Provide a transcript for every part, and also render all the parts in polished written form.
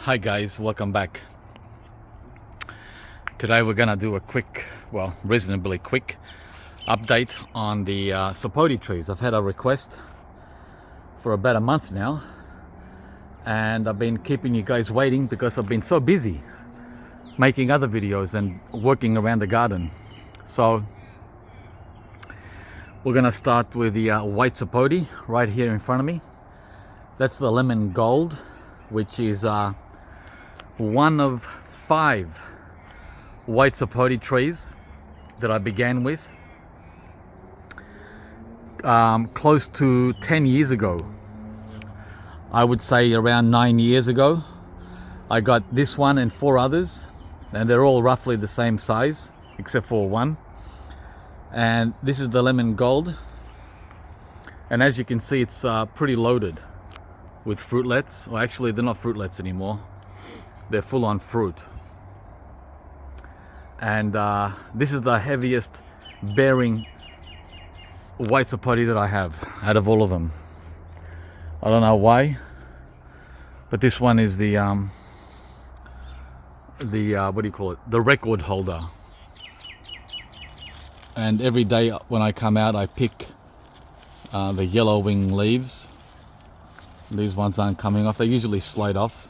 Hi guys, welcome back. Today we're gonna do a quick, well, reasonably quick update on the Sapote trees. I've had a request for about a month now, and I've been keeping you guys waiting because I've been so busy making other videos and working around the garden. So we're gonna start with the white Sapote right here in front of me. That's the lemon gold, which is one of 5 white Sapote trees that I began with close to 10 years ago. I would say around 9 years ago. I got this one and 4 others, and they're all roughly the same size except for one. And this is the lemon gold, and as you can see, it's pretty loaded with fruitlets. Well, actually they're not fruitlets anymore, they're full-on fruit. And this is the heaviest bearing white Sapote that I have out of all of them. I don't know why, but this one is the what do you call it, the record holder. And every day when I come out, I pick the yellow wing leaves. These ones aren't coming off, they usually slide off.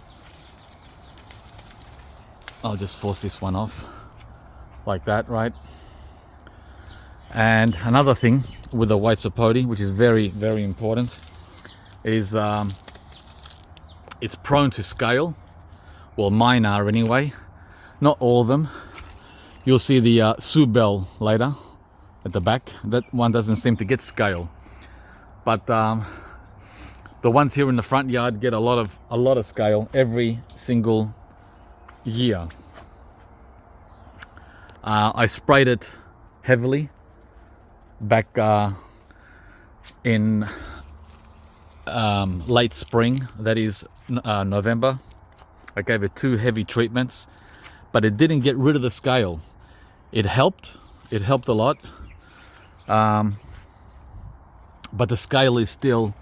I'll just force this one off like that, right? And another thing with the white Sapote, which is very, very important, is it's prone to scale. Well, mine are anyway, not all of them. You'll see the Sue Bell later at the back. That one doesn't seem to get scale, but the ones here in the front yard get a lot of scale every single year. I sprayed it heavily back in late spring, that is November. I gave it 2 heavy treatments, but it didn't get rid of the scale. It helped a lot, but the scale is still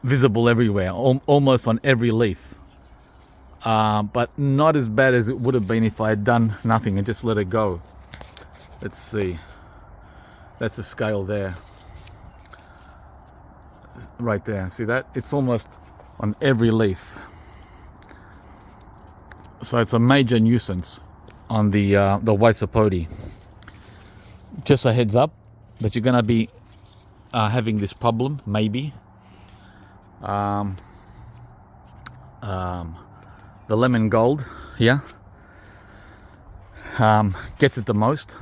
visible everywhere, almost on every leaf. But not as bad as it would have been if I had done nothing and just let it go. Let's see, that's the scale there, right there. See that? It's almost on every leaf. So it's a major nuisance on the white Sapote. Just a heads up that you're gonna be having this problem, maybe. The lemon gold here gets it the most.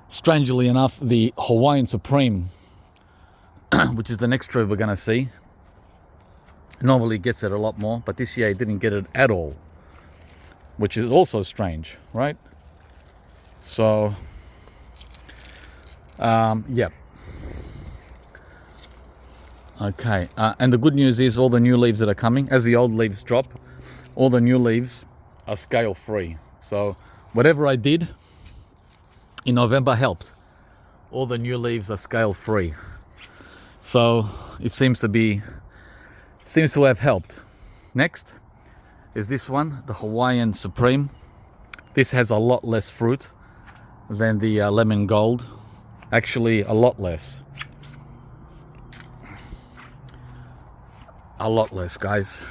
Strangely enough, the Hawaiian Supreme, which is the next tree we're going to see, normally gets it a lot more, but this year it didn't get it at all, which is also strange, right? So yeah. Okay, and the good news is all the new leaves that are coming, as the old leaves drop, all the new leaves are scale free. So whatever I did in November helped. All the new leaves are scale free. So it seems to have helped. Next is this one, the Hawaiian Supreme. This has a lot less fruit than the lemon gold. Actually, a lot less. A lot less, guys.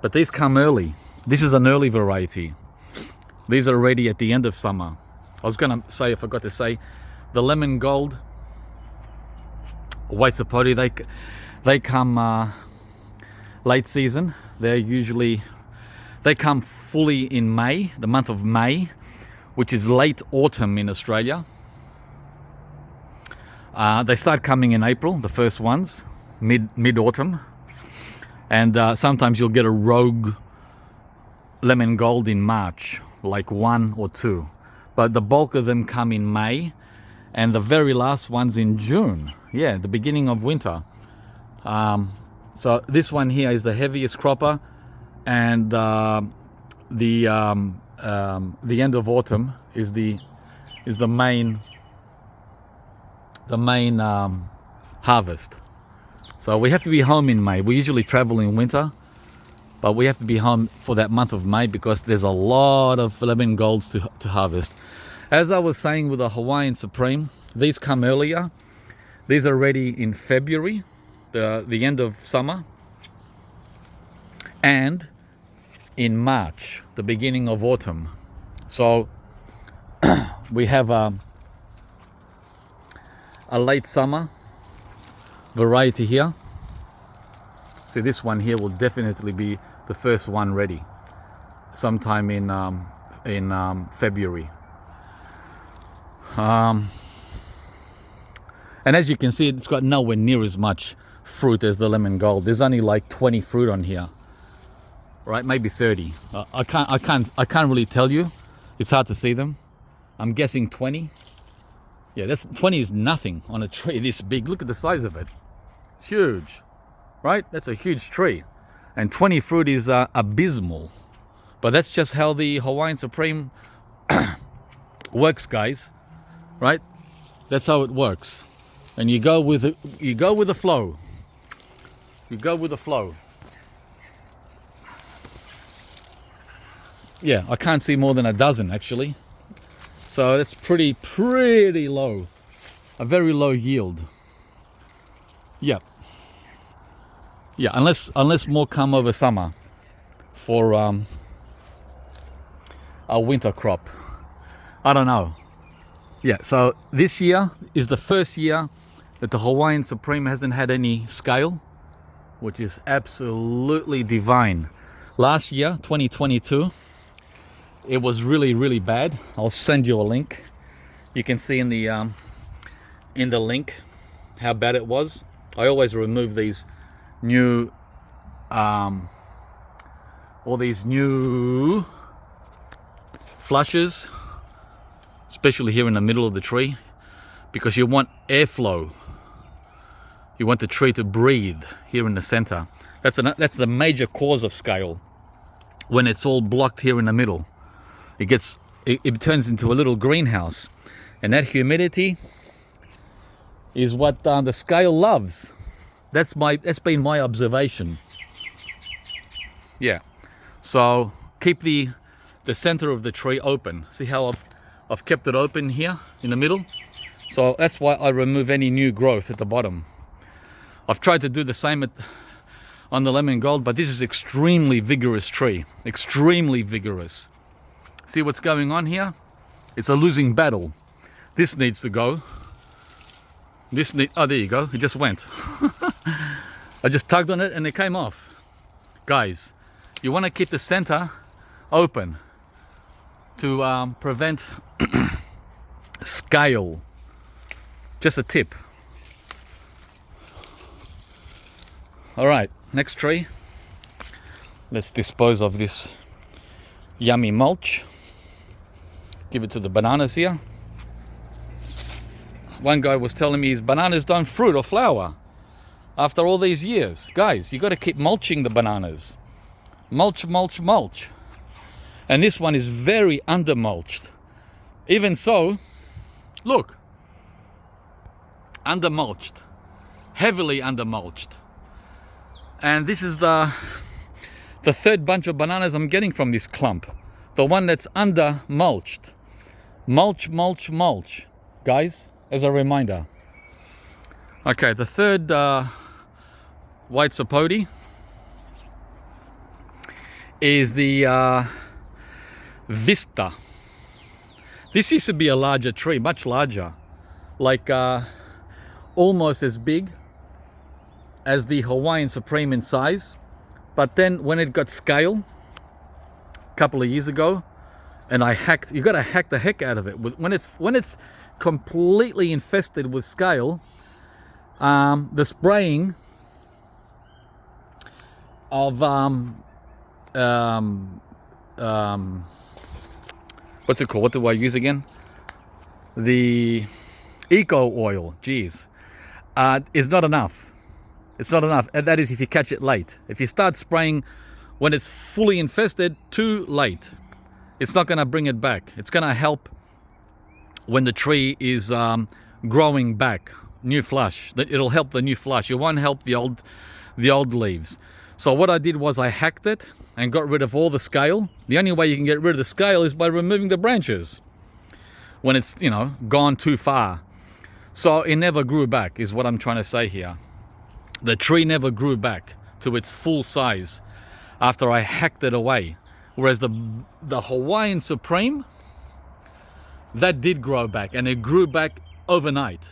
But these come early. This is an early variety. These are ready at the end of summer. I was gonna say, I forgot to say, the lemon gold white Sapote, they come late season. They come fully in May, the month of May, which is late autumn in Australia. They start coming in April, the first ones, mid-autumn. And sometimes you'll get a rogue lemon gold in March, like 1 or 2. But the bulk of them come in May, and the very last ones in June. Yeah, the beginning of winter. So this one here is the heaviest cropper, and the end of autumn is the main harvest. So we have to be home in May. We usually travel in winter, but we have to be home for that month of May because there's a lot of lemon golds to harvest. As I was saying with the Hawaiian Supreme, these come earlier. These are ready in February, the end of summer, and in March, the beginning of autumn. So we have a late summer variety here. See, this one here will definitely be the first one ready sometime in February. And as you can see, it's got nowhere near as much fruit as the lemon gold. There's only like 20 fruit on here, right? Maybe 30. I can't really tell you. It's hard to see them. I'm guessing 20. Yeah, that's 20 is nothing on a tree this big. Look at the size of it. It's huge, right? That's a huge tree, and 20 fruit is abysmal. But that's just how the Hawaiian Supreme works, guys. Right? That's how it works. And you go with the flow. You go with the flow. Yeah, I can't see more than a dozen actually. So that's pretty low. A very low yield. Yeah. Yeah, unless more come over summer for a winter crop. I don't know. Yeah, so this year is the first year that the Hawaiian Supreme hasn't had any scale, which is absolutely divine. Last year, 2022, it was really bad. I'll send you a link. You can see in the link how bad it was. I always remove these new all these new flushes, especially here in the middle of the tree, because you want airflow. You want the tree to breathe here in the center. That's the major cause of scale. When it's all blocked here in the middle, it turns into a little greenhouse, and that humidity is what the scale loves. That's been my observation. Yeah. So keep the center of the tree open. See how I've kept it open here in the middle? So that's why I remove any new growth at the bottom. I've tried to do the same on the lemon gold, but this is extremely vigorous tree. Extremely vigorous. See what's going on here? It's a losing battle. This needs to go. Oh, there you go. It just went. I just tugged on it and it came off. Guys, you want to keep the center open to prevent scale. Just a tip. All right, next tree. Let's dispose of this yummy mulch. Give it to the bananas here. One guy was telling me his bananas don't fruit or flower after all these years. Guys, you got to keep mulching the bananas. Mulch, mulch, mulch. And this one is very under mulched. Even so, look, under mulched, heavily under mulched. And this is the third bunch of bananas I'm getting from this clump. The one that's under mulched. Mulch, mulch, mulch. Guys, as a reminder. Okay, the third white sapote is the Vista. This used to be a larger tree, much larger. Like almost as big as the Hawaiian Supreme in size. But then when it got scale a couple of years ago, and you got to hack the heck out of it. When it's completely infested with scale, the spraying of what's it called? What do I use again? The eco oil. Geez, is not enough. It's not enough. And that is if you catch it late. If you start spraying when it's fully infested, too late. It's not going to bring it back. It's going to help when the tree is growing back, new flush. It'll help the new flush. It won't help the old leaves. So what I did was I hacked it and got rid of all the scale. The only way you can get rid of the scale is by removing the branches when it's, you know, gone too far. So it never grew back, is what I'm trying to say here. The tree never grew back to its full size after I hacked it away. Whereas the Hawaiian Supreme, that did grow back, and it grew back overnight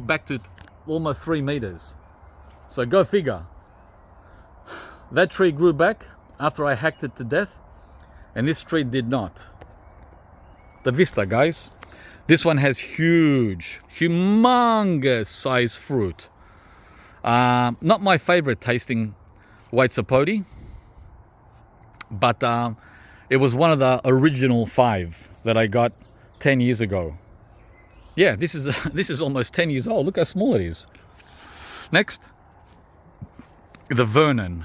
back to almost 3 meters. So go figure. That tree grew back after I hacked it to death, and this tree did not. The Vista, guys. This one has huge, humongous size fruit. Not my favorite tasting white Sapote, but it was one of the original 5 that I got 10 years ago. Yeah, this is almost 10 years old. Look how small it is. Next, the Vernon.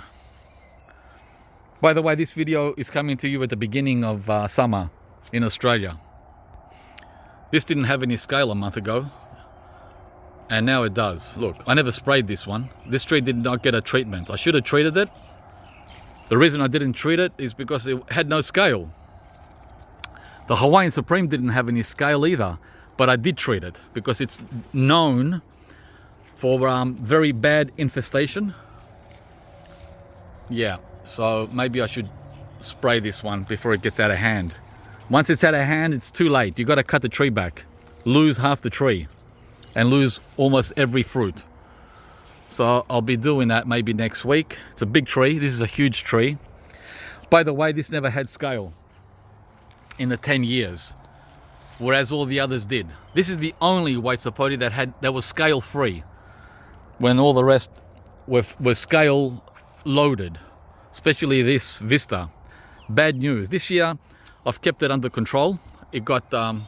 By the way, this video is coming to you at the beginning of summer in Australia. This didn't have any scale a month ago, and now it does. Look, I never sprayed this one. This tree did not get a treatment. I should have treated it. The reason I didn't treat it is because it had no scale. The Hawaiian Supreme didn't have any scale either, but I did treat it because it's known for very bad infestation. Yeah, so maybe I should spray this one before it gets out of hand. Once it's out of hand, it's too late. You got to cut the tree back, lose half the tree, and lose almost every fruit. So I'll be doing that maybe next week. It's a big tree. This is a huge tree. By the way, this never had scale in the 10 years, whereas all the others did. This is the only white Sapote that was scale free, when all the rest were scale loaded, especially this Vista. Bad news. This year, I've kept it under control. It got the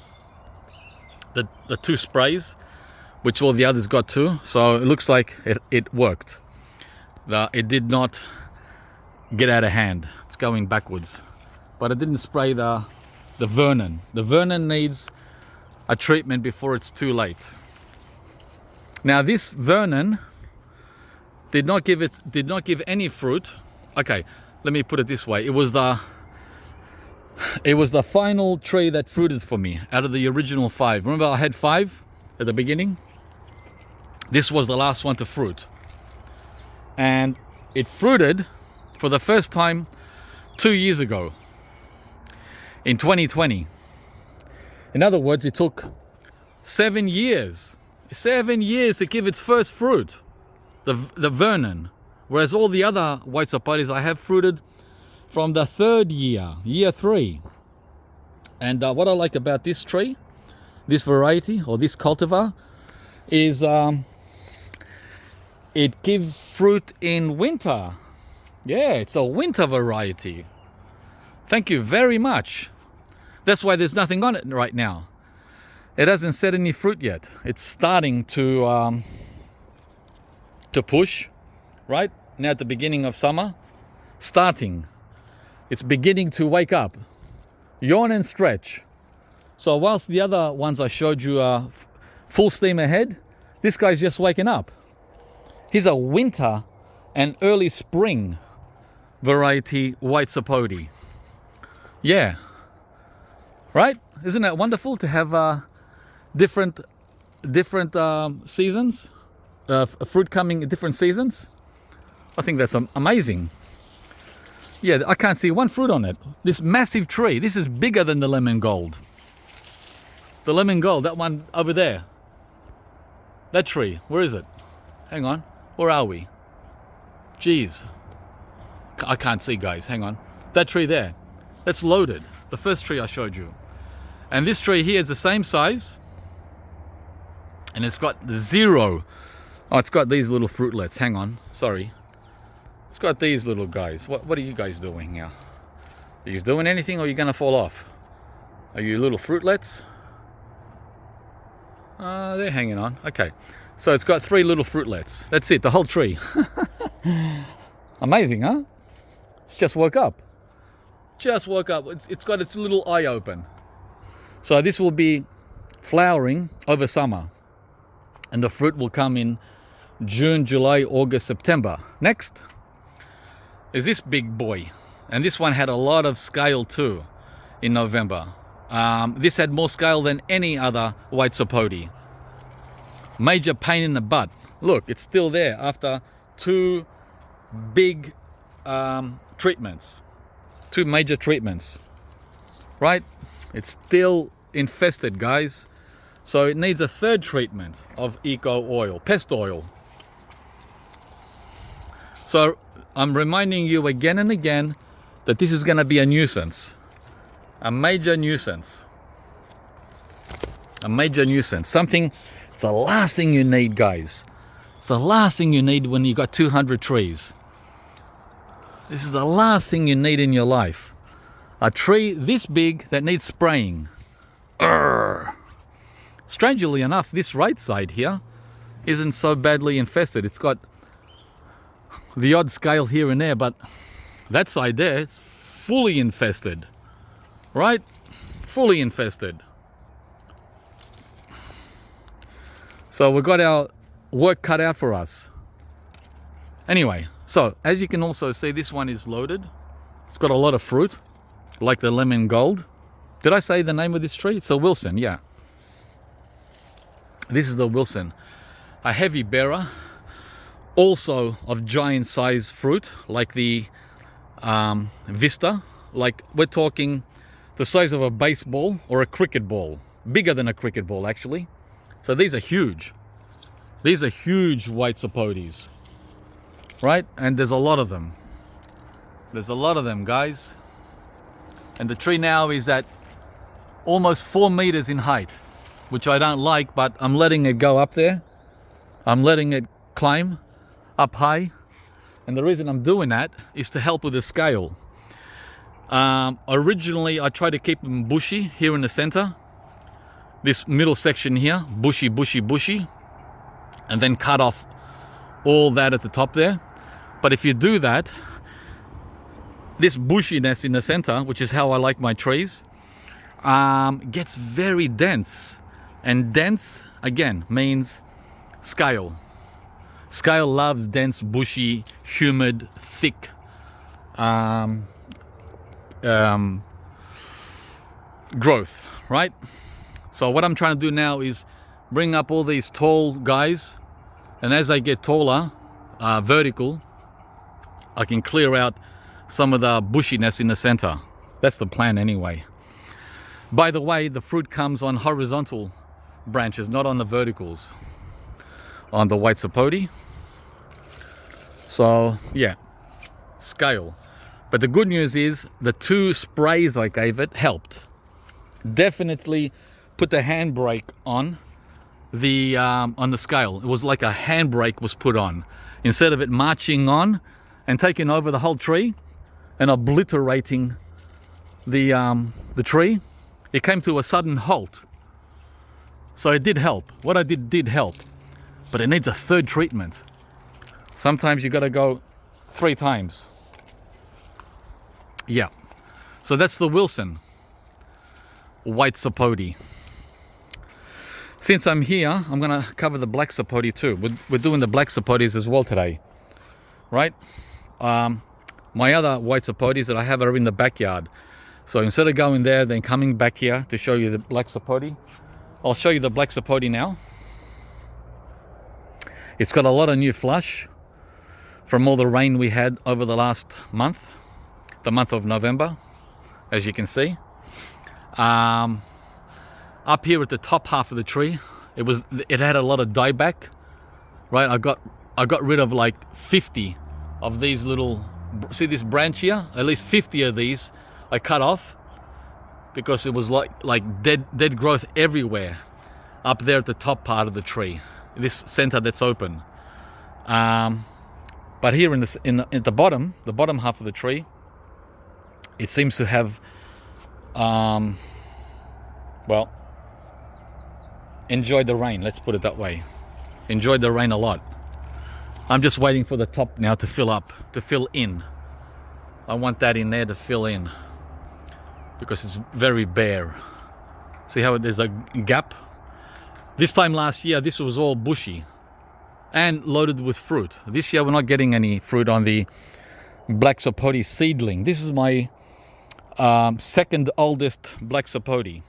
2 sprays, which all the others got too. So it looks like it worked. It did not get out of hand. It's going backwards. But I didn't spray the Vernon. The Vernon needs a treatment before it's too late. Now this Vernon did not give any fruit. Okay, let me put it this way. It was the final tree that fruited for me out of the original 5. Remember I had 5 at the beginning? This was the last one to fruit. And it fruited for the first time 2 years ago, in 2020. In other words, it took 7 years. 7 years to give its first fruit, the Vernon. Whereas all the other white Sapotes I have fruited from the 3rd year, year 3. And what I like about this tree, this variety or this cultivar, is it gives fruit in winter. Yeah, it's a winter variety. Thank you very much. That's why there's nothing on it right now. It hasn't set any fruit yet. It's starting to push, right? Now at the beginning of summer, starting. It's beginning to wake up, yawn and stretch. So whilst the other ones I showed you are full steam ahead, this guy's just waking up. He's a winter and early spring variety white Sapote. Yeah, right? Isn't that wonderful to have different seasons, fruit coming in different seasons? I think that's amazing. Yeah, I can't see one fruit on it. This massive tree, this is bigger than the lemon gold. The lemon gold, that one over there. That tree, where is it? Hang on, where are we? Jeez, I can't see, guys, hang on. That tree there, that's loaded. The first tree I showed you. And this tree here is the same size. And it's got 0. Oh, it's got these little fruitlets, hang on, sorry. It's got these little guys. What are you guys doing here? Are you doing anything, or are you gonna fall off? Are you little fruitlets? They're hanging on. Okay. So it's got 3 little fruitlets. That's it, the whole tree. Amazing, huh? It's just woke up. Just woke up. It's got its little eye open. So this will be flowering over summer. And the fruit will come in June, July, August, September. Next, is this big boy. And this one had a lot of scale too in November. This had more scale than any other white sapote. Major pain in the butt. Look, it's still there after 2 big treatments. 2 major treatments. Right? It's still infested, guys. So it needs a 3rd treatment of eco oil, pest oil. So I'm reminding you again and again that this is going to be a nuisance. A major nuisance. A major nuisance. Something, it's the last thing you need, guys. It's the last thing you need when you got 200 trees. This is the last thing you need in your life. A tree this big that needs spraying. Urgh. Strangely enough, this right side here isn't so badly infested. It's got the odd scale here and there, but that side there, it's fully infested. Right? Fully infested. So we've got our work cut out for us. Anyway, so as you can also see, this one is loaded. It's got a lot of fruit, like the lemon gold. Did I say the name of this tree? It's a Wilson, yeah. This is the Wilson, a heavy bearer, also of giant size fruit, like the Vista. Like we're talking the size of a baseball or a cricket ball, bigger than a cricket ball actually. So these are huge. These are huge white sapotes, right? And there's a lot of them. There's a lot of them, guys. And the tree now is at almost 4 meters in height, which I don't like, but I'm letting it go up there. I'm letting it climb up high. And the reason I'm doing that is to help with the scale. Originally, I tried to keep them bushy here in the center. This middle section here, bushy, bushy, bushy. And then cut off all that at the top there. But if you do that, this bushiness in the center, which is how I like my trees, gets very dense. And dense, again, means scale. Scale loves dense, bushy, humid, thick growth, right? So what I'm trying to do now is bring up all these tall guys, and as they get taller, vertical, I can clear out some of the bushiness in the center. That's the plan anyway. By the way, the fruit comes on horizontal branches, not on the verticals, on the white sapote. So yeah, scale. But the good news is the 2 sprays I gave it helped. Definitely put the handbrake on the scale. It was like a handbrake was put on. Instead of it marching on and taking over the whole tree and obliterating the tree, it came to a sudden halt. So it did help. What I did help. But it needs a 3rd treatment. Sometimes you got to go 3 times. Yeah. So that's the Wilson white sapote. Since I'm here, I'm going to cover the black sapote too. We're doing the black sapotes as well today. Right? My other white sapotes that I have are in the backyard. So instead of going there, then coming back here to show you the black sapote, I'll show you the black sapote now. It's got a lot of new flush from all the rain we had over the last month, the month of November, as you can see. Up here at the top half of the tree, it had a lot of dieback, right? I got rid of like 50 of these little, see this branch here? At least 50 of these I cut off because it was like dead growth everywhere up there at the top part of the tree, this center that's open. But here at the bottom half of the tree, it seems to have well, enjoyed the rain, let's put it that way. Enjoyed the rain a lot. I'm just waiting for the top now to fill up, to fill in. I want that in there to fill in because it's very bare. See how there's a gap? This time last year, this was all bushy and loaded with fruit. This year, we're not getting any fruit on the black Sapote seedling. This is my second oldest black Sapote.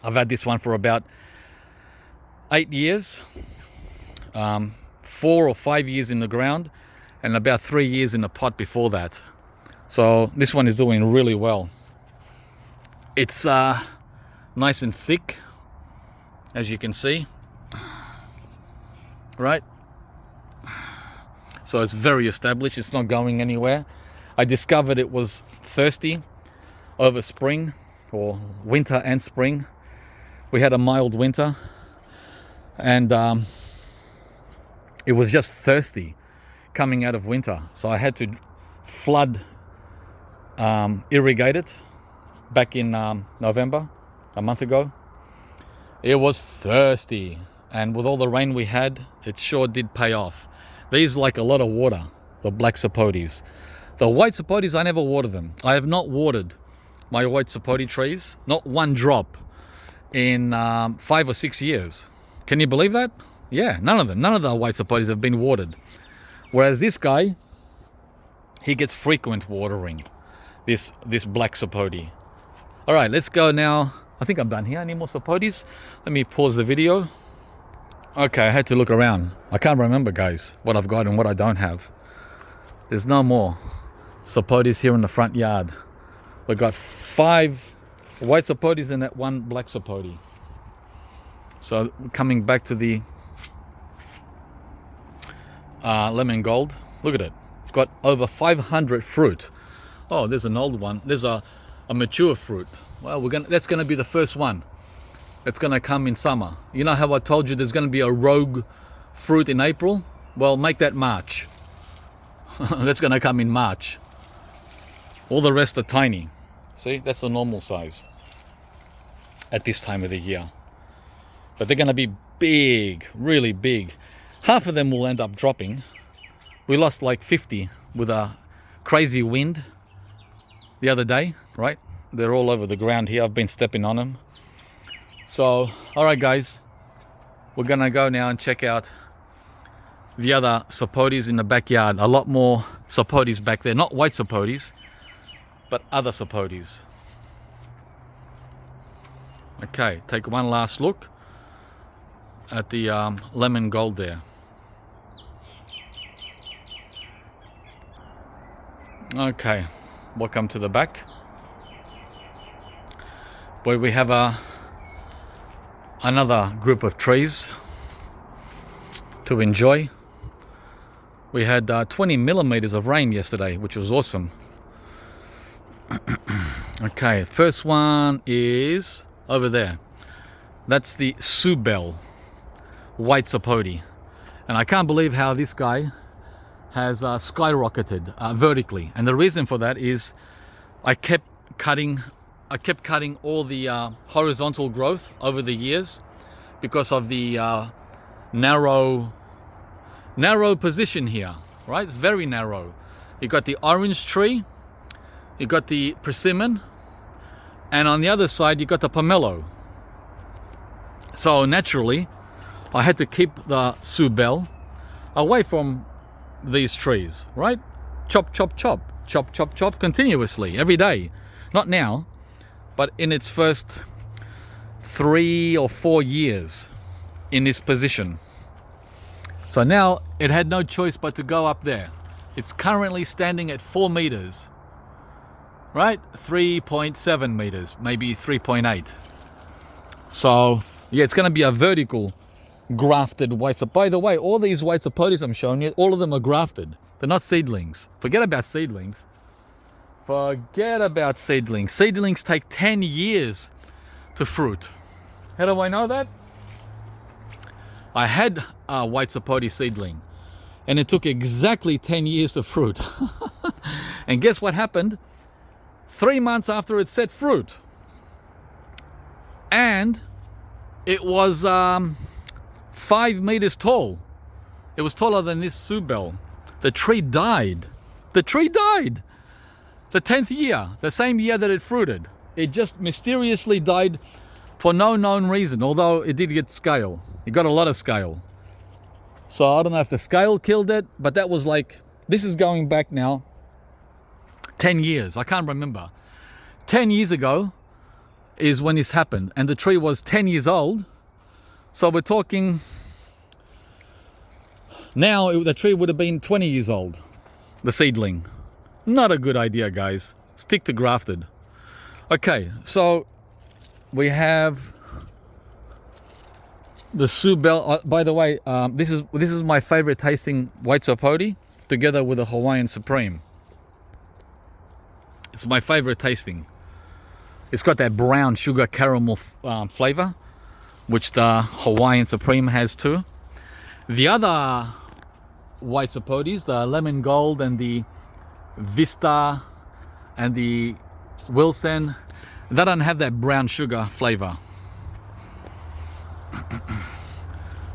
I've had this one for about 8 years, 4 or 5 years in the ground, and about 3 years in the pot before that. So this one is doing really well. It's nice and thick, as you can see, right? So it's very established. It's not going anywhere. I discovered it was thirsty over spring, or winter and spring. We had a mild winter, and it was just thirsty coming out of winter. So I had to flood, irrigate it back in November, a month ago. It was thirsty, and with all the rain we had, it sure did pay off. These like a lot of water, the black Sapotes. The white Sapotes, I never water them. I have not watered my white Sapote trees, not one drop, in 5 or 6 years. Can you believe that? Yeah, none of them. None of the white Sapotes have been watered. Whereas this guy, he gets frequent watering, this black Sapote. All right, let's go now. I think I'm done here. Any more Sapotes? Let me pause the video. Okay, I had to look around. I can't remember, guys, what I've got and what I don't have. There's no more Sapotes here in the front yard. We've got 5 white Sapotes and that 1 black Sapote. So coming back to the lemon gold, look at it. It's got over 500 fruit. Oh, there's an old one. There's a mature fruit. Well, that's gonna be the first one that's gonna come in summer. You know how I told you there's gonna be a rogue fruit in April? Well, make that March. That's gonna come in March. All the rest are tiny. See, that's the normal size at this time of the year. But they're gonna be big, really big. Half of them will end up dropping. We lost like 50 with a crazy wind the other day, right? They're all over the ground here. I've been stepping on them. So, all right, guys, we're gonna go now and check out the other Sapotes in the backyard. A lot more Sapotes back there, not white Sapotes, but other Sapotes. Okay, take one last look at the lemon gold there. Okay, welcome to the back, where we have another group of trees to enjoy. We had 20 millimeters of rain yesterday, which was awesome. Okay, first one is over there. That's the Subel white Sapote, and I can't believe how this guy has skyrocketed vertically. And the reason for that is I kept cutting all the horizontal growth over the years because of the narrow position here, right? It's very narrow. You got the orange tree, you got the persimmon, and on the other side you got the pomelo. So naturally I had to keep the Subel away from these trees, right? Chop, chop, chop, chop, chop, chop continuously every day. Not now, but in its first 3 or 4 years in this position. So now it had no choice but to go up there. It's currently standing at 4 meters, right? 3.7 meters, maybe 3.8. So yeah, it's going to be a vertical grafted white Sapote. By the way, all these white Sapotes I'm showing you, all of them are grafted. They're not seedlings. Forget about seedlings. Forget about seedlings. Seedlings take 10 years to fruit. How do I know that? I had a white Sapote seedling, and it took exactly 10 years to fruit. And guess what happened? 3 months after it set fruit. And it was 5 meters tall. It was taller than this Subel. The tree died. The tree died. The 10th year, the same year that it fruited. It just mysteriously died for no known reason, although it did get scale. It got a lot of scale. So I don't know if the scale killed it, but that was like, this is going back now 10 years, I can't remember. 10 years ago is when this happened, and the tree was 10 years old. So we're talking now, the tree would have been 20 years old, the seedling. Not a good idea, guys. Stick to grafted. Okay, so we have the Subel. By the way, this is my favorite tasting white Sapote, together with the Hawaiian Supreme. It's my favorite tasting. It's got that brown sugar caramel flavor, which the Hawaiian Supreme has too. The other white Sapotes, the Lemon Gold and the Vista and the Wilson, they don't have that brown sugar flavor.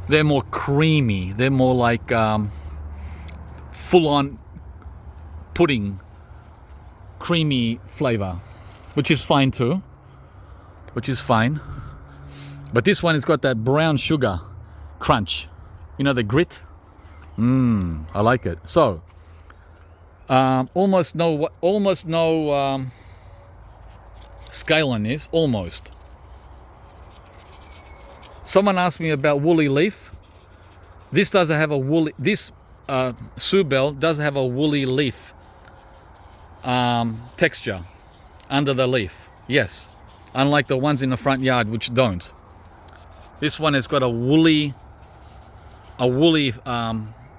They're more creamy. They're more like full-on pudding, creamy flavor, which is fine too. Which is fine. But this one has got that brown sugar crunch. You know, the grit. I like it. So, almost no scale on this. Almost. Someone asked me about woolly leaf. This doesn't have a woolly. This Subel does have a woolly leaf texture under the leaf. Yes, unlike the ones in the front yard which don't. This one has got a woolly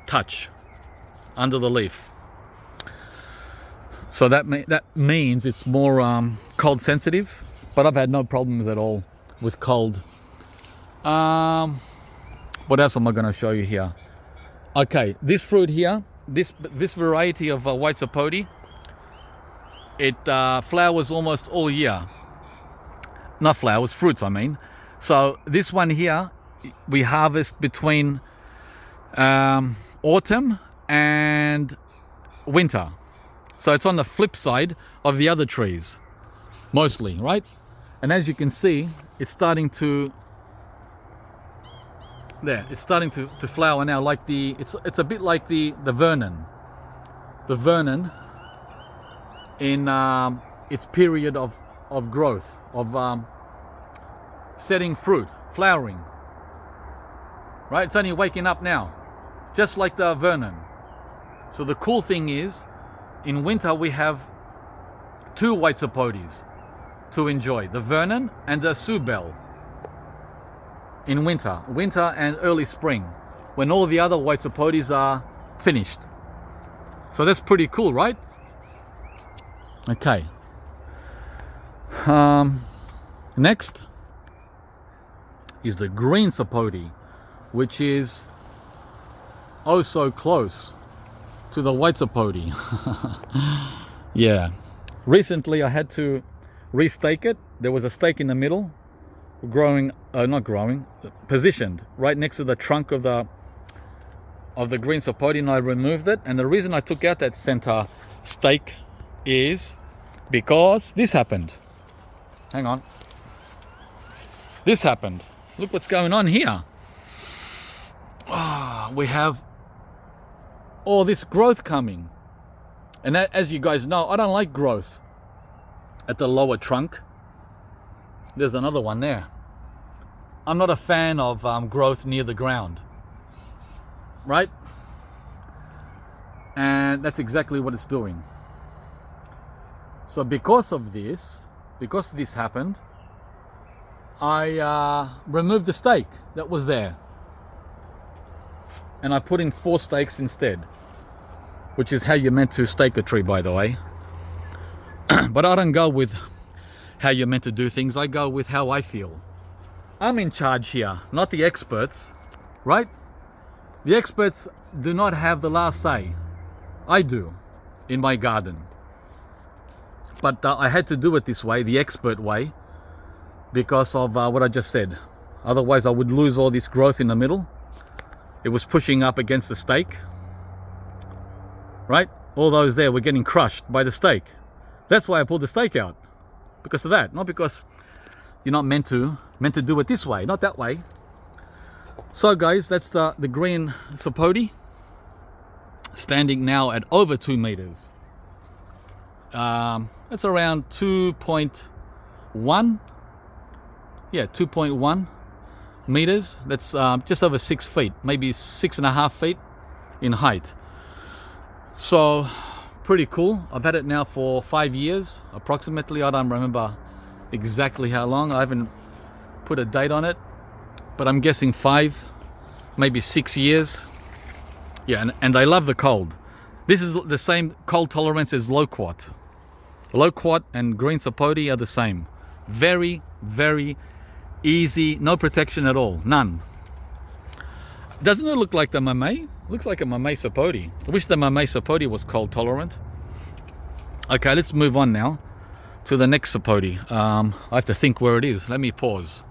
touch under the leaf. So that means it's more cold sensitive. But I've had no problems at all with cold. What else am I going to show you here? Okay, this fruit here, this variety of white Sapote, it flowers almost all year. Not flowers, fruits I mean. So this one here, we harvest between autumn and winter. So it's on the flip side of the other trees, mostly, right? And as you can see, it's starting to it's starting to flower now, like it's a bit like the Vernon. The Vernon in its period of growth, of setting fruit, flowering. Right? It's only waking up now, just like the Vernon. So the cool thing is, in winter we have two white Sapotes to enjoy, the Vernon and the Subel. In winter and early spring, when all the other white Sapotes are finished. So that's pretty cool, right? Okay. Next is the green Sapote, which is oh so close to the white Sapote. Yeah. Recently I had to restake it. There was a stake in the middle, positioned right next to the trunk of the green Sapote, and I removed it. And the reason I took out that center stake is because this happened. Hang on. This happened. Look what's going on here. We have all this growth coming. And as you guys know, I don't like growth at the lower trunk. There's another one there. I'm not a fan of growth near the ground. Right? And that's exactly what it's doing. So because this happened, I removed the stake that was there. And I put in 4 stakes instead. Which is how you're meant to stake a tree, by the way. But I don't go with how you're meant to do things. I go with how I feel. I'm in charge here, not the experts, right? The experts do not have the last say. I do, in my garden. But I had to do it this way, the expert way, because of what I just said. Otherwise I would lose all this growth in the middle. It was pushing up against the stake. Right? All those there were getting crushed by the stake. That's why I pulled the stake out. Because of that. Not because you're not meant to do it this way, not that way. So guys, that's the green Sapote, standing now at over 2 meters. It's around 2.1. Yeah, 2.1 meters. That's just over 6 feet, maybe 6.5 feet in height. So pretty cool. I've had it now for 5 years approximately. I don't remember exactly how long. I haven't put a date on it, but I'm guessing 5, maybe 6 years. Yeah, and I love the cold. This is the same cold tolerance as loquat. Loquat and green sapote are the same. Very, very easy, no protection at all, none. Doesn't it look like the mamey? Looks like a mamey sapote. I wish the mamey sapote was cold tolerant. Okay, let's move on now to the next sapote. I have to think where it is. Let me pause.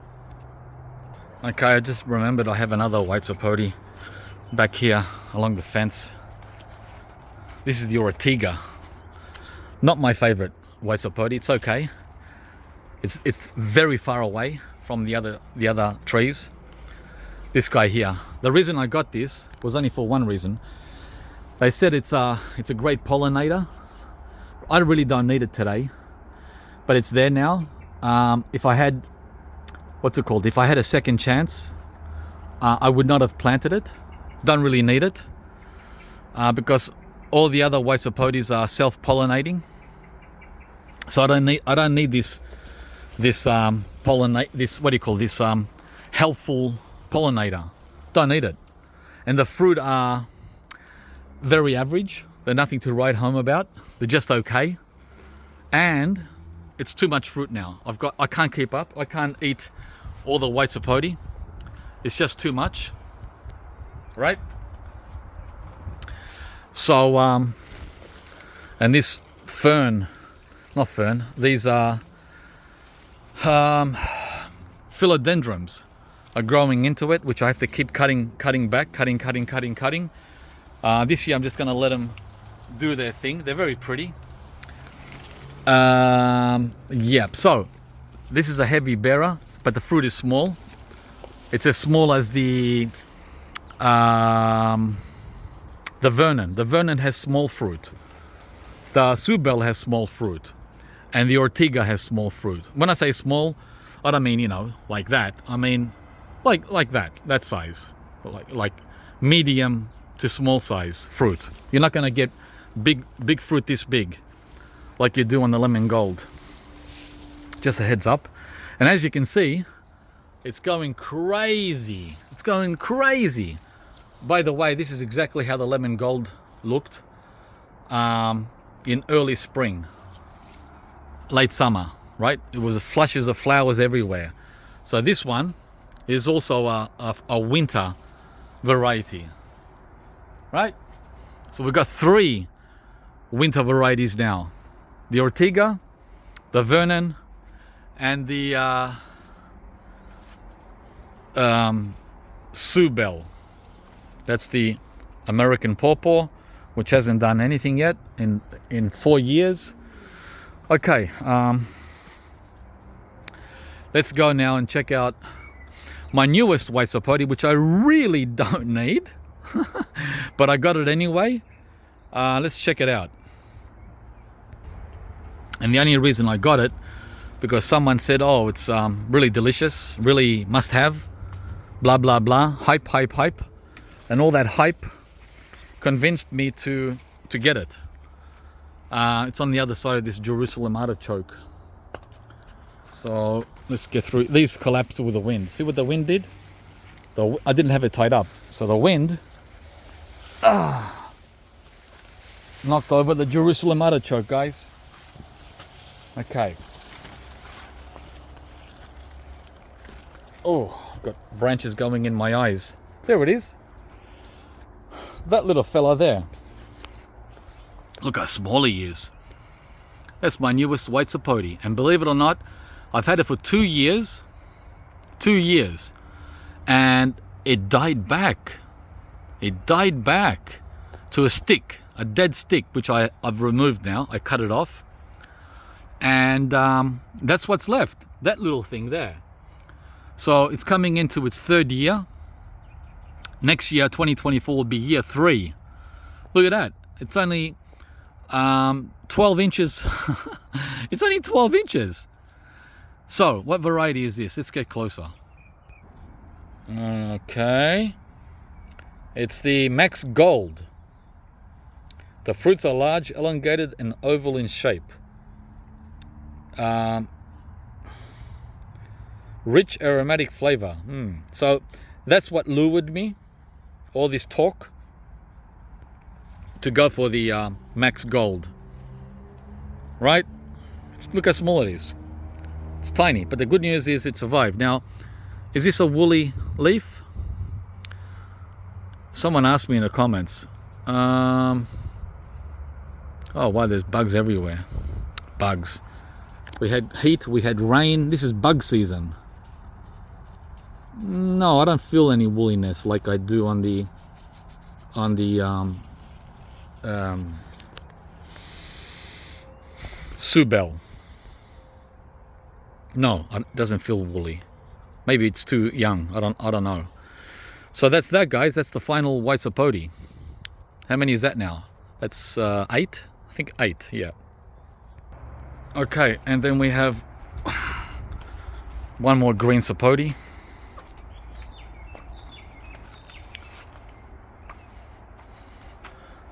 Okay, I just remembered I have another white sapote back here along the fence. This is the Ortiga. Not my favorite white sapote. It's okay. It's very far away from the other trees. This guy here. The reason I got this was only for one reason. They said it's a great pollinator. I really don't need it today, but it's there now. If I had, If I had a second chance, I would not have planted it. Don't really need it because all the other white sapotes are self-pollinating. So I don't need this helpful pollinator. Don't need it. And the fruit are very average. They're nothing to write home about. They're just okay. And it's too much fruit now. I can't keep up. I can't eat all the white sapote. It's just too much. Right? So and this these are philodendrons are growing into it, which I have to keep cutting back. This year I'm just going to let them do their thing. They're very pretty. Yeah, so this is a heavy bearer, but the fruit is small. It's as small as the Vernon. The Vernon has small fruit. The Subel has small fruit. And the Ortiga has small fruit. When I say small, I don't mean, like that. I mean like that size. Like medium to small size fruit. You're not going to get big fruit this big like you do on the lemon gold. Just a heads up. And as you can see, it's going crazy. It's going crazy. By the way, this is exactly how the lemon gold looked in early spring, late summer, right? It was flushes of flowers everywhere. So this one is also a winter variety, right? So we've got 3 winter varieties now. The Ortiga, the Vernon, and the Subel. That's the American pawpaw, which hasn't done anything yet in 4 years. Okay, let's go now and check out my newest white sapote, which I really don't need, but I got it anyway. Let's check it out. And the only reason I got it, because someone said, oh, it's really delicious, really must have, blah, blah, blah, hype. And all that hype convinced me to get it. It's on the other side of this Jerusalem artichoke. So let's get through. These collapsed with the wind. See what the wind did? I didn't have it tied up. So the wind knocked over the Jerusalem artichoke, guys. Okay. Oh, I've got branches going in my eyes. There it is. That little fella there. Look how small he is. That's my newest white sapote. And believe it or not, I've had it for 2 years. 2 years. And it died back. It died back to a stick. A dead stick, which I've removed now. I cut it off. And that's what's left. That little thing there. So it's coming into its 3rd year. Next year, 2024, will be year 3. Look at that. It's only 12 inches. It's only 12 inches. So, what variety is this? Let's get closer. Okay. It's the Max Gold. The fruits are large, elongated, and oval in shape. Rich aromatic flavor. So that's what lured me, all this talk, to go for the Max Gold. Right? Look how small it is. It's tiny, but the good news is it survived. Now, is this a woolly leaf? Someone asked me in the comments. Oh, wow, there's bugs everywhere. Bugs. We had heat, we had rain. This is bug season. No, I don't feel any woolliness like I do on the Subel. No, it doesn't feel woolly. Maybe it's too young. I don't know. So that's that, guys. That's the final white Sapote. How many is that now? That's 8. I think 8. Yeah. Okay, and then we have one more green Sapote.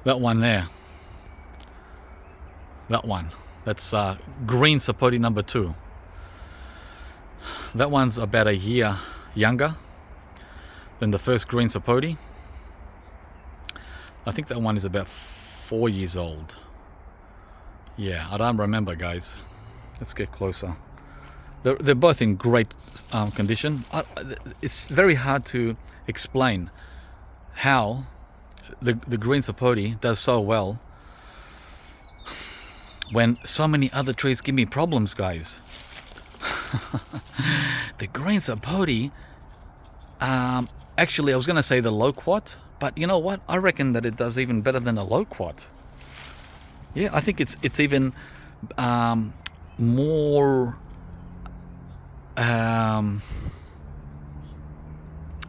That one there. That one. That's green Sapote number 2. That one's about a year younger than the first green Sapote. I think that one is about 4 years old. Yeah, I don't remember, guys. Let's get closer. They're both in great condition. It's very hard to explain how the green Sapote does so well when so many other trees give me problems, guys. The green Sapote, actually I was going to say the loquat, but you know what? I reckon that it does even better than a loquat. Yeah, I think it's even more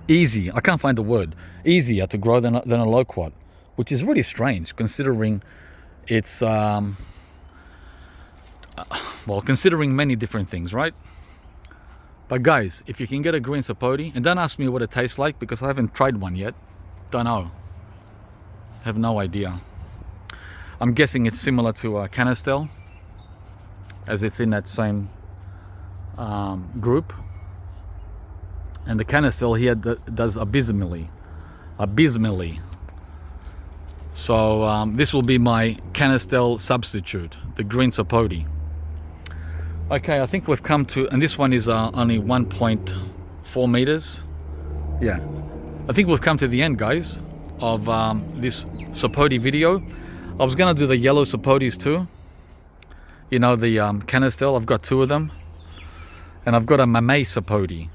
easy. I can't find the word. Easier to grow than a loquat, which is really strange considering it's well, considering many different things, right? But guys, if you can get a green Sapote, and don't ask me what it tastes like because I haven't tried one yet. Don't know. Have no idea. I'm guessing it's similar to a Canistel, as it's in that same group. And the Canistel here does abysmally. So this will be my Canistel substitute, the green Sapote. Okay, I think we've come to, and this one is only 1.4 meters. Yeah, I think we've come to the end, guys, of this Sapote video. I was gonna do the yellow Sapotes too. You know, the Canistel, I've got 2 of them. And I've got a Mamey Sapote.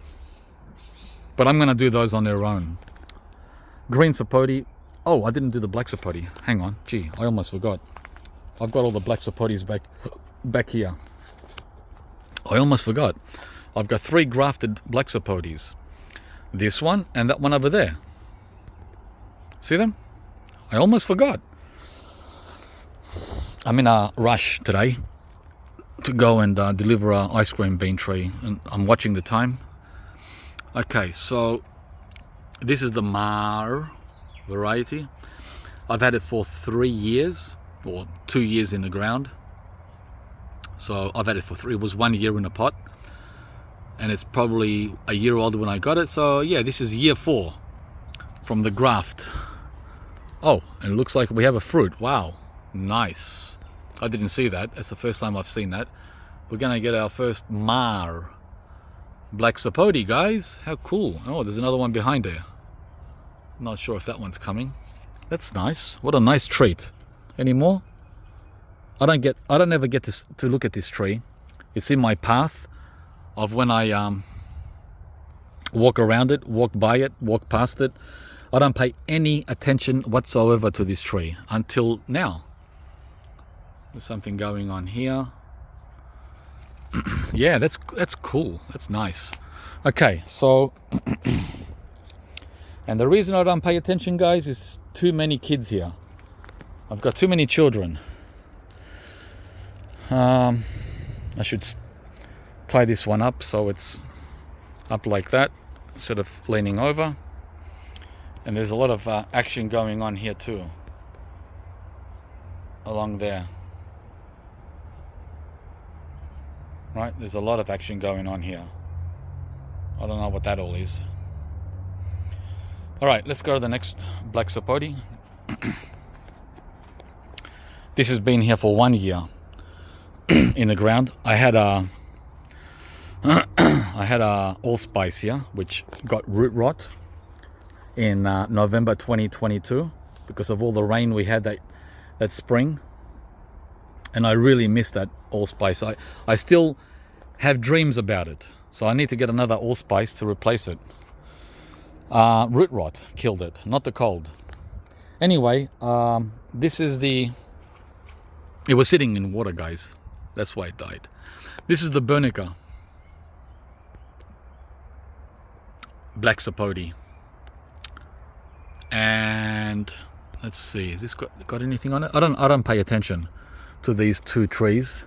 But I'm gonna do those on their own. Green Sapote. Oh, I didn't do the black Sapote. Hang on, gee, I almost forgot. I've got all the black Sapotes back here. I almost forgot. I've got 3 grafted black Sapotes. This one and that one over there. See them? I almost forgot. I'm in a rush today to go and deliver an ice cream bean tree, and I'm watching the time. Okay, so this is the Mar variety. I've had it for 3 years, or 2 years in the ground. So I've had it for 3. It was 1 year in a pot, and it's probably a year older when I got it. So yeah, this is year 4 from the graft. Oh, and it looks like we have a fruit. Wow, nice. I didn't see that. That's the first time I've seen that. We're gonna get our first Mar black Sapote, guys. How cool. Oh, there's another one behind there. Not sure if that one's coming. That's nice. What a nice treat. Any more? I don't ever get to look at this tree. It's in my path of when I walk around it, walk by it, walk past it. I don't pay any attention whatsoever to this tree until now. There's something going on here. Yeah, that's cool. That's nice. Okay, so and the reason I don't pay attention, guys, is too many kids here. I've got too many children. I should tie this one up so it's up like that instead of leaning over. And there's a lot of action going on here too, along there. Right, there's a lot of action going on here. I don't know what that all is. All right, let's go to the next black Sapote. This has been here for 1 year in the ground. I had a allspice here, which got root rot in November 2022 because of all the rain we had that spring. And I really miss that allspice. I still have dreams about it. So I need to get another allspice to replace it. Root rot killed it, not the cold. Anyway, this is it was sitting in water, guys. That's why it died. This is the Bernica black Sapote. And let's see, is this got anything on it? I don't pay attention to these two trees.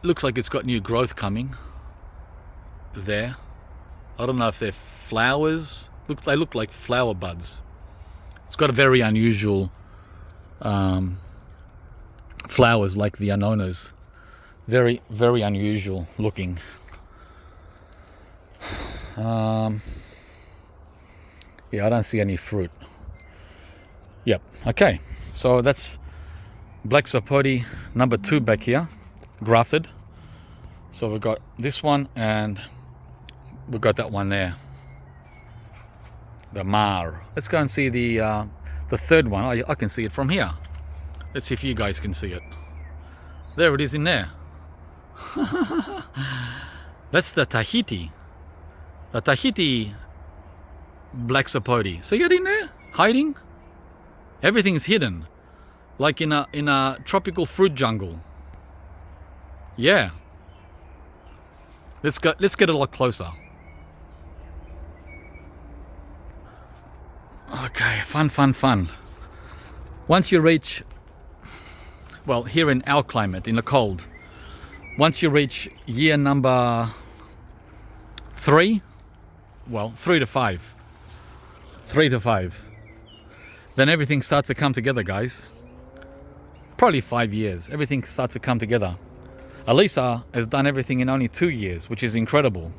Looks like it's got new growth coming there. I don't know if they're flowers. They look like flower buds. It's got a very unusual flowers like the Anonas. Very, very unusual looking. Yeah, I don't see any fruit. Yep, okay. So that's black Sapote number 2 back here, grafted. So we've got this one and we've got that one there. The Mar. Let's go and see the third one. I can see it from here. Let's see if you guys can see it. There it is in there. That's the Tahiti. The Tahiti black Sapote. See it in there? Hiding? Everything is hidden. Like in a tropical fruit jungle. Yeah. Let's get a lot closer. Okay, fun. Once you reach, well, here in our climate, in the cold, once you reach year number 3, well, 3 to 5, then everything starts to come together, guys. Probably 5 years, everything starts to come together. Elisa has done everything in only 2 years, which is incredible.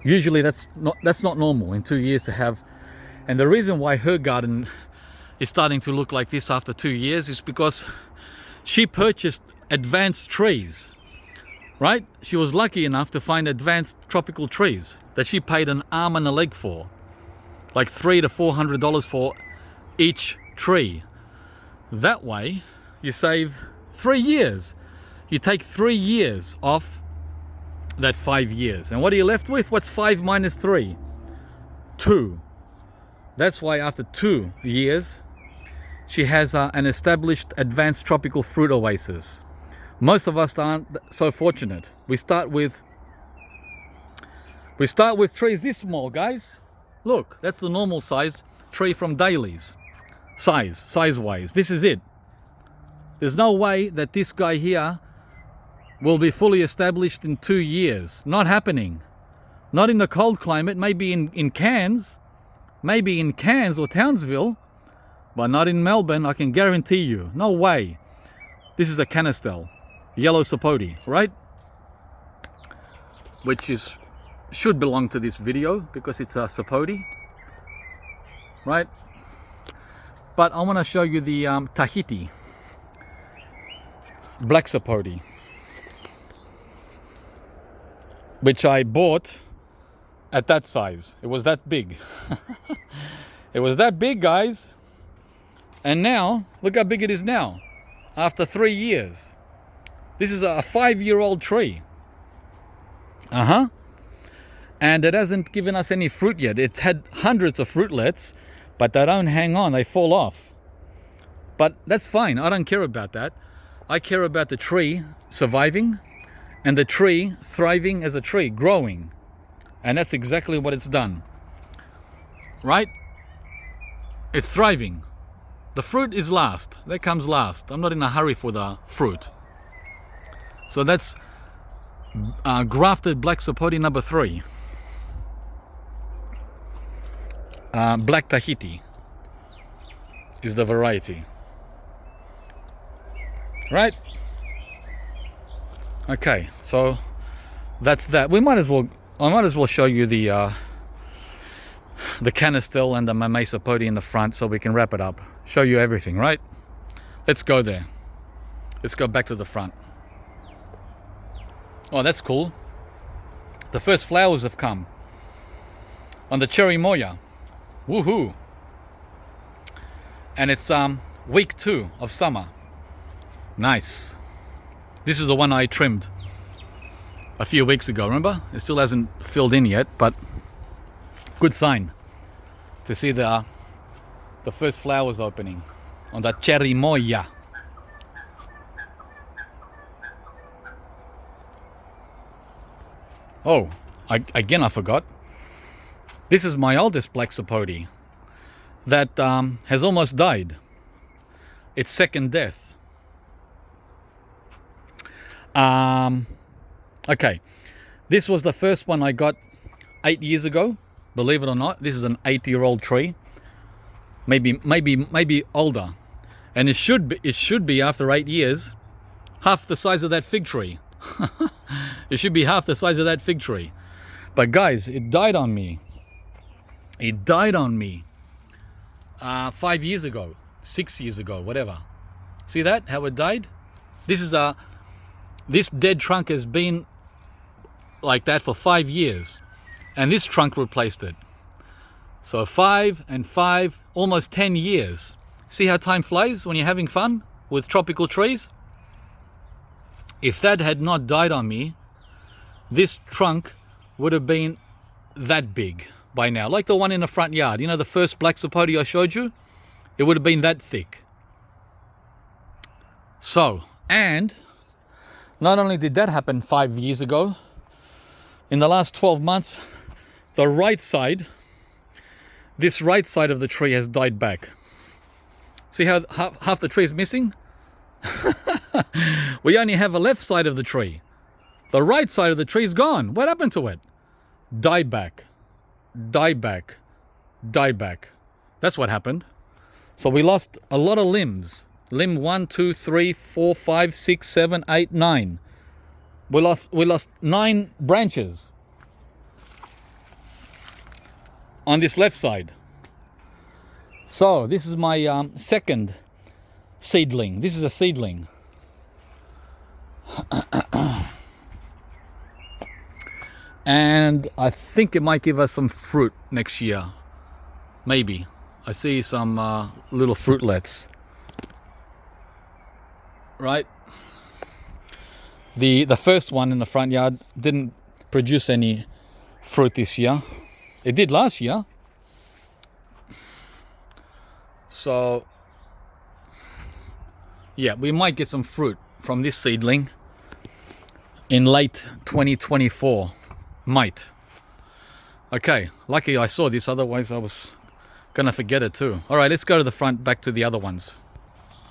Usually that's not normal in 2 years to have. And the reason why her garden is starting to look like this after 2 years is because she purchased advanced trees, right? She was lucky enough to find advanced tropical trees that she paid an arm and a leg for, like $300 to $400 for each tree. That way you save 3 years. You take 3 years off that 5 years. And what are you left with? What's 5 minus 3? 2. That's why after 2 years, she has an established advanced tropical fruit oasis. Most of us aren't so fortunate. We start with trees this small, guys. Look, that's the normal size tree from Daly's. Size-wise. This is it. There's no way that this guy here will be fully established in 2 years. Not happening. Not in the cold climate, maybe in Cairns. Maybe in Cairns or Townsville, but not in Melbourne, I can guarantee you. No way. This is a Canistel, yellow Sapote, right? Which should belong to this video because it's a Sapote, right? But I want to show you the Tahiti black Sapote, which I bought at that size. It was that big. It was that big, guys. And now, look how big it is now. After 3 years. This is a 5-year-old tree. And it hasn't given us any fruit yet. It's had hundreds of fruitlets, but they don't hang on, they fall off. But that's fine, I don't care about that. I care about the tree surviving and the tree thriving as a tree, growing. And that's exactly what it's done. Right? It's thriving. The fruit is last. That comes last. I'm not in a hurry for the fruit. So that's grafted black Sapote number 3. Black Tahiti is the variety. Right? Okay, so that's that. I might as well show you the Canistel and the Mamey Sapote in the front so we can wrap it up. Show you everything, right? Let's go there. Let's go back to the front. Oh, that's cool. The first flowers have come on the Cherry Moya. Woohoo! And it's week 2 of summer. Nice. This is the one I trimmed a few weeks ago, remember? It still hasn't filled in yet, but good sign to see the first flowers opening on the Cherry Moya. Oh, again I forgot. This is my oldest black Sapote that has almost died. Its second death. Okay, this was the first one I got 8 years ago. Believe it or not, this is an 8-year-old tree, maybe older, and it should be after 8 years, half the size of that fig tree. It should be half the size of that fig tree. But guys, it died on me. It died on me 5 years ago, 6 years ago, whatever. See that? How it died? This dead trunk has been like that for 5 years, and this trunk replaced it. So 5 and 5, almost 10 years. See how time flies when you're having fun with tropical trees? If that had not died on me, this trunk would have been that big by now, like the one in the front yard. You know, the first black Sapote I showed you? It would have been that thick. So, and not only did that happen 5 years ago, in the last 12 months, the right side, this right side of the tree has died back. See how half the tree is missing? We only have a left side of the tree. The right side of the tree is gone. What happened to it? Died back. Died back. Died back. That's what happened. So we lost a lot of limbs. Limb 1, 2, 3, 4, 5, 6, 7, 8, 9. We lost 9 branches on this left side. So this is my second seedling. This is a seedling. And I think it might give us some fruit next year. Maybe. I see some little fruitlets. Right? The first one in the front yard didn't produce any fruit this year. It did last year. So yeah, we might get some fruit from this seedling in late 2024. Might. Okay, lucky I saw this, otherwise I was gonna forget it too. Alright, let's go to the front, back to the other ones.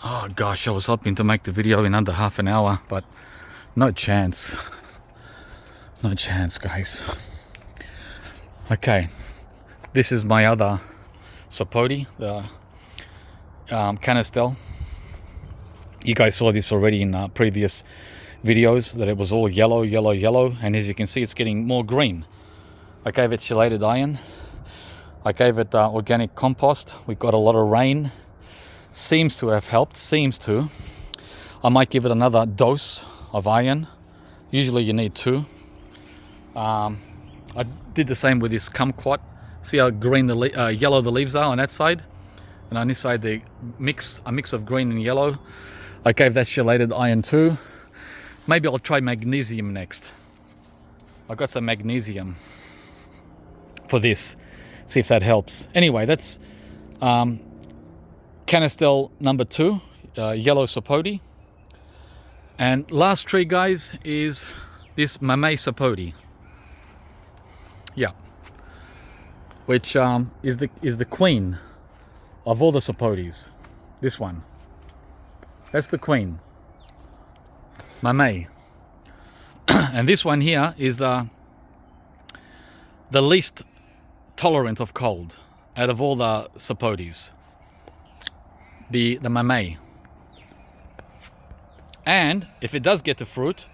Oh gosh, I was hoping to make the video in under half an hour, but no chance. No chance, guys. Okay, this is my other Sapote, the Canistel. You guys saw this already in previous videos, that it was all yellow, and as you can see, it's getting more green. I gave it chelated iron. I gave it organic compost. We got a lot of rain. Seems to have helped. Seems to. I might give it another dose of iron. Usually you need 2. I did the same with this kumquat. See how green yellow the leaves are on that side, and on this side they a mix of green and yellow. I gave that chelated iron too. Maybe I'll try magnesium next. I got some magnesium for this. See if that helps. Anyway, that's Canistel number 2, yellow Sapote. And last tree, guys, is this Mamey Sapote. Yeah, which is the queen of all the Sapotes. This one. That's the queen. Mamey. And this one here is the least tolerant of cold out of all the Sapotes. The Mamey. And if it does get to fruit,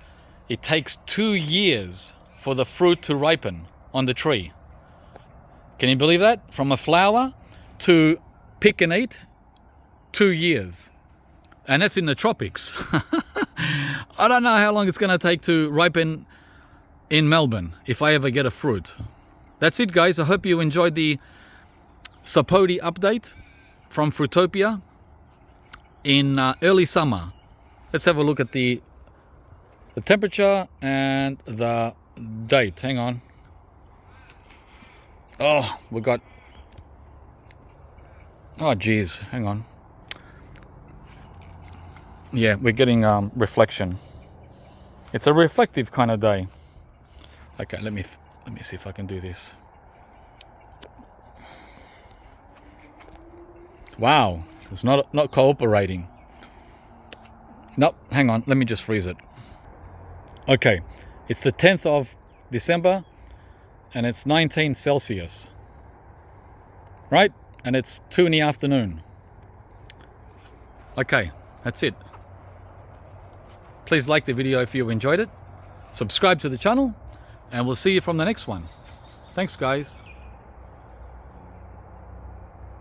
it takes 2 years for the fruit to ripen on the tree. Can you believe that? From a flower to pick and eat, 2 years. And that's in the tropics. I don't know how long it's going to take to ripen in Melbourne if I ever get a fruit. That's it, guys. I hope you enjoyed the Sapote update from Fruitopia in early summer. Let's have a look at the temperature and the date. Hang on. Oh, we got... Oh, geez. Hang on. Yeah, we're getting reflection. It's a reflective kind of day. Okay, let me see if I can do this. Wow, it's not cooperating. Nope, hang on, let me just freeze it. Okay, it's the 10th of December and it's 19 Celsius. Right? And it's 2 in the afternoon. Okay, that's it. Please like the video if you enjoyed it. Subscribe to the channel and we'll see you from the next one. Thanks, guys.